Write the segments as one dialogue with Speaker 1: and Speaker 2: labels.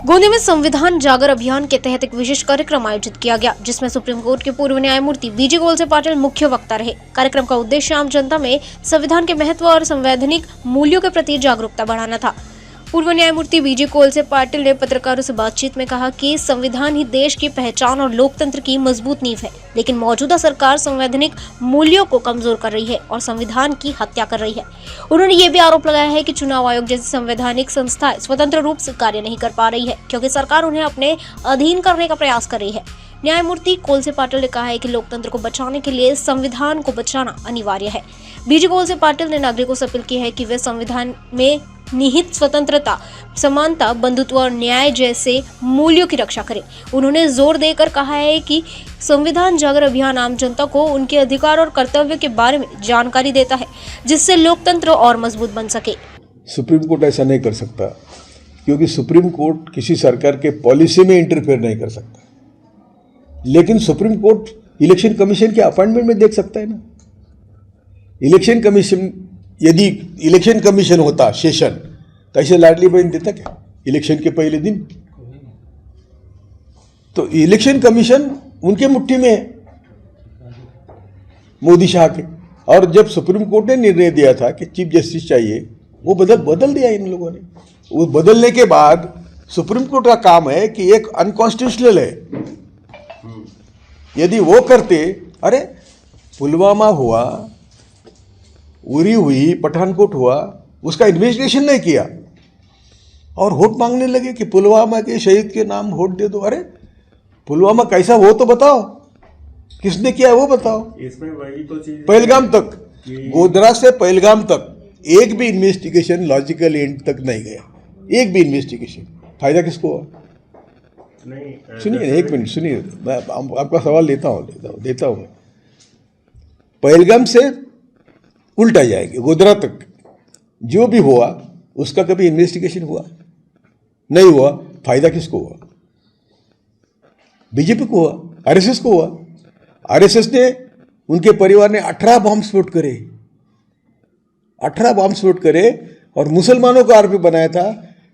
Speaker 1: गोंदिया में संविधान जागर अभियान के तहत एक विशेष कार्यक्रम आयोजित किया गया, जिसमें सुप्रीम कोर्ट के पूर्व न्यायमूर्ति बीजे कोलसे पाटिल मुख्य वक्ता रहे। कार्यक्रम का उद्देश्य आम जनता में संविधान के महत्व और संवैधानिक मूल्यों के प्रति जागरूकता बढ़ाना था। पूर्व न्यायमूर्ति बीजे कोलसे पाटिल ने पत्रकारों से बातचीत में कहा कि संविधान ही देश की पहचान और लोकतंत्र की मजबूत नींव है, लेकिन मौजूदा सरकार संवैधानिक मूल्यों को कमजोर कर रही है और संविधान की हत्या कर रही है। उन्होंने ये भी आरोप लगाया है कि चुनाव आयोग जैसी संवैधानिक संस्थाएं स्वतंत्र रूप से कार्य नहीं कर पा रही है, क्योंकि सरकार उन्हें अपने अधीन करने का प्रयास कर रही है। न्यायमूर्ति कोलसे पाटिल ने कहा है कि लोकतंत्र को बचाने के लिए संविधान को बचाना अनिवार्य है। बीजे कोलसे पाटिल ने नागरिकों से अपील की है कि वे संविधान में निहित स्वतंत्रता, समानता, बंधुत्व और न्याय जैसे मूल्यों की रक्षा करें। उन्होंने जोर देकर कहा है कि संविधान जागर अभियान आम जनता को उनके अधिकार और कर्तव्य के बारे में जानकारी देता है, जिससे लोकतंत्र और मजबूत बन सके।
Speaker 2: सुप्रीम कोर्ट ऐसा नहीं कर सकता, क्योंकि सुप्रीम कोर्ट किसी सरकार के पॉलिसी में इंटरफेयर नहीं कर सकता, लेकिन सुप्रीम कोर्ट इलेक्शन कमीशन के अपॉइंटमेंट में देख सकता है ना। इलेक्शन कमीशन, यदि इलेक्शन कमीशन होता सेशन, तो ऐसे लाडली बहन देता क्या इलेक्शन के पहले दिन? तो इलेक्शन कमीशन उनके मुट्ठी में है, मोदी शाह के। और जब सुप्रीम कोर्ट ने निर्णय दिया था कि चीफ जस्टिस चाहिए, वो बदल दिया इन लोगों ने। वो बदलने के बाद सुप्रीम कोर्ट का काम है कि एक अनकॉन्स्टिट्यूशनल है, यदि वो करते, अरे पुलवामा हुआ, उरी हुई, पठानकोट हुआ, उसका इन्वेस्टिगेशन नहीं किया और वोट मांगने लगे कि पुलवामा के शहीद के नाम वोट दे दो। अरे पुलवामा कैसा हो तो बताओ, किसने किया वो बताओ।
Speaker 3: इसमें वही तो चीज,
Speaker 2: पहलगाम तक, गोधरा से पहलगाम तक एक भी इन्वेस्टिगेशन लॉजिकल एंड तक नहीं गया, एक भी इन्वेस्टिगेशन। फायदा किसको हुआ?
Speaker 3: नहीं,
Speaker 2: सुनिए, एक मिनट सुनिए, मैं आपका सवाल देता हूँ। पहलगाम से उल्टा जाएंगे, गोधरा तक जो भी हुआ उसका कभी इन्वेस्टिगेशन हुआ नहीं हुआ। फायदा किसको हुआ? बीजेपी को हुआ, आरएसएस को हुआ। आरएसएस ने, उनके परिवार ने 18 बॉम्ब स्फोट करे, 18 बॉम्ब स्फोट करे और मुसलमानों को आरोपी बनाया था।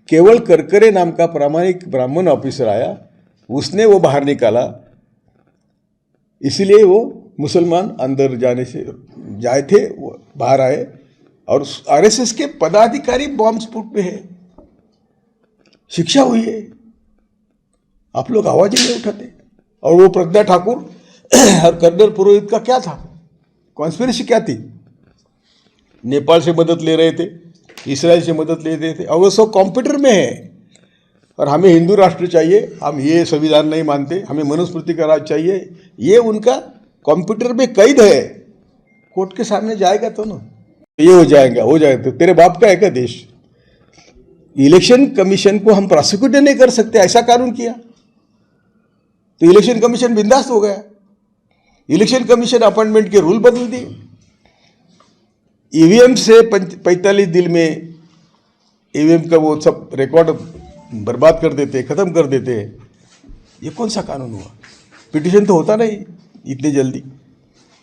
Speaker 2: केवल करकरे नाम का प्रामाणिक ब्राह्मण ऑफिसर आया, उसने वो बाहर निकाला, इसलिए वो मुसलमान अंदर जाए थे, वो बाहर आए। और आरएसएस के पदाधिकारी बॉम्ब स्फोट में है, शिक्षा हुई है, आप लोग आवाज ही नहीं उठाते। और वो प्रज्ञा ठाकुर और कर्नल पुरोहित का क्या था, कॉन्स्पिरेसी क्या थी? नेपाल से मदद ले रहे थे, इसराइल से मदद ले रहे थे, और वो सब कंप्यूटर में है। और हमें हिंदू राष्ट्र चाहिए, हम ये संविधान नहीं मानते, हमें मनुस्मृति का राज चाहिए, ये उनका कंप्यूटर में कैद है। कोर्ट के सामने जाएगा तो ना, ये हो जाएगा तो तेरे बाप का है क्या देश? इलेक्शन कमीशन को हम प्रोसिक्यूट नहीं कर सकते, ऐसा कानून किया तो इलेक्शन कमीशन बिंदास हो गया। इलेक्शन कमीशन अपॉइंटमेंट के रूल बदल दिए, ईवीएम से 45 दिन में ईवीएम का वो सब रिकॉर्ड बर्बाद कर देते, खत्म कर देते हैं। ये कौन सा कानून हुआ? पिटीशन तो होता नहीं इतनी जल्दी,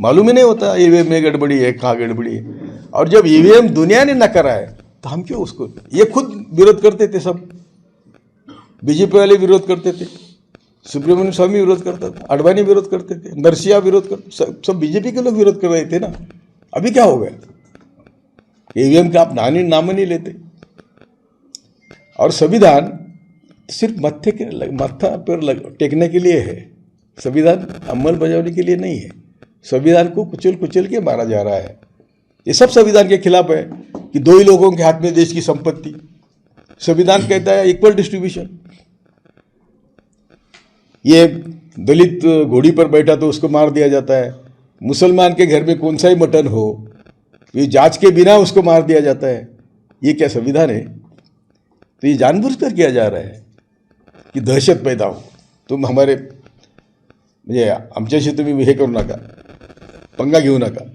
Speaker 2: मालूम ही नहीं होता ईवीएम में गड़बड़ी है, कहाँ गड़बड़ी है। और जब ईवीएम दुनिया ने न कराए तो हम क्यों उसको, ये खुद विरोध करते थे, सब बीजेपी वाले विरोध करते थे, सुब्रमण्यम स्वामी विरोध करता था, अडवाणी विरोध करते थे, नरसिया विरोध करते, सब बीजेपी के लोग विरोध कर रहे थे ना। अभी क्या हो गया? ईवीएम का आप नाम नहीं लेते। और संविधान सिर्फ मत्था पर टेकने के लिए है, संविधान अमल बजाने के लिए नहीं है। संविधान को कुचल के मारा जा रहा है। ये सब संविधान के खिलाफ है कि दो ही लोगों के हाथ में देश की संपत्ति। संविधान कहता है इक्वल डिस्ट्रीब्यूशन। ये दलित घोड़ी पर बैठा तो उसको मार दिया जाता है, मुसलमान के घर में कौन सा ही मटन हो, ये जांच के बिना उसको मार दिया जाता है। ये क्या संविधान है? तो ये जानबूझकर किया जा रहा है की दहशत पैदा हो। तुम हमारे, म्हणजे आमच्याशी तुम्ही हे करू नका, पंगा घेऊ नका।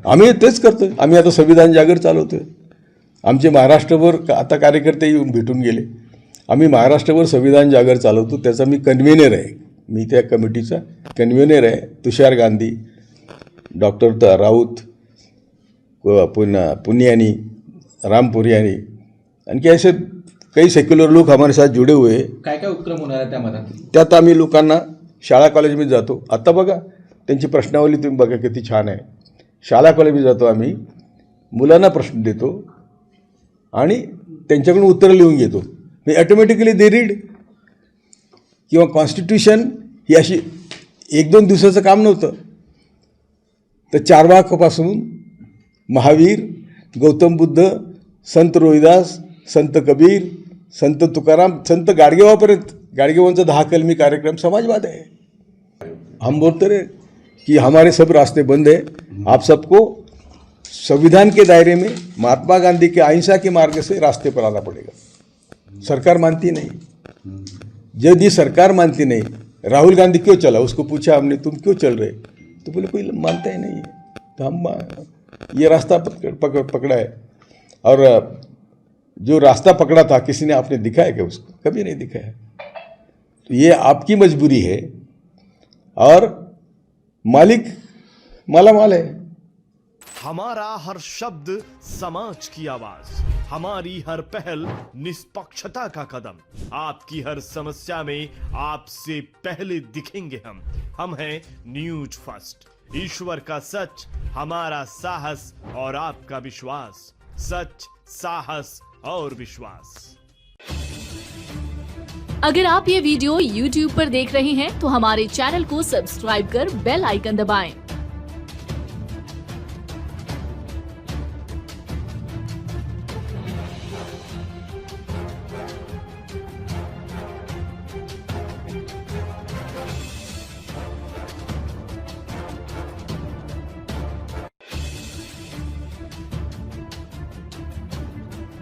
Speaker 2: आम्ही तेच करतोय, आम्ही आता संविधान जागर चालवतोय। आमचे महाराष्ट्रभर आता कार्यकर्ते येऊन भेटून गेले। आम्ही महाराष्ट्रभर संविधान जागर चालवतो, त्याचा मी कन्व्हेनर आहे, मी त्या कमिटीचा कन्व्हेनर आहे। तुषार गांधी, डॉक्टर राऊत, पुन्हा पुनियानी, रामपुरियानी, आणखी असे काही सेक्युलर लोक हमारे साथ जुड़े हुए हैं.
Speaker 4: काय काय उपक्रम होणार आहे त्या मधात?
Speaker 2: त्यात आम्ही लोकांना शाळा कॉलेजमध्ये जातो. आता बघा त्यांची प्रश्नावली तुम्ही बघा किती छान आहे. शाळा कॉलेजमध्ये जातो आम्ही, मुलांना प्रश्न देतो आणि त्यांच्याकडून उत्तरं लिहून घेतो. मी ऑटोमॅटिकली दे रीड. किंवा कॉन्स्टिट्यूशन ही अशी 1-2 दिवसाचं काम नव्हतं. तर चारवाकपासून महावीर, गौतम बुद्ध, संत रोहिदास, संत कबीर, संत तुकाराम, संत गाडगेबापर्यंत, गाडगेबांचा 10 कलमी कार्यक्रम समाजवाद है. हम बोलते रहे कि हमारे सब रास्ते बंद है, आप सबको संविधान के दायरे में महात्मा गांधी के अहिंसा के मार्ग से रास्ते पर आना पड़ेगा. सरकार मानती नहीं. यदि सरकार मानती नहीं, राहुल गांधी क्यों चला? उसको पूछा हमने, तुम क्यों चल रहे? तो बोले कोई मानता ही नहीं है. तो हम ये रास्ता पकड़ा है. और जो रास्ता पकड़ा था किसी ने आपने दिखाया क्या उसको? कभी नहीं दिखाया. तो ये आपकी मजबूरी है और मालिक मालामाल है.
Speaker 5: हमारा हर शब्द समाज की आवाज, हमारी हर पहल निष्पक्षता का कदम, आपकी हर समस्या में आपसे पहले दिखेंगे हम हैं न्यूज फर्स्ट. ईश्वर का सच, हमारा साहस और आपका विश्वास. सच, साहस और विश्वास.
Speaker 6: अगर आप ये वीडियो YouTube पर देख रहे हैं तो हमारे चैनल को सब्सक्राइब कर बेल आइकन दबाएं.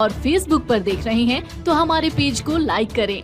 Speaker 6: और Facebook पर देख रहे हैं तो हमारे पेज को लाइक करें.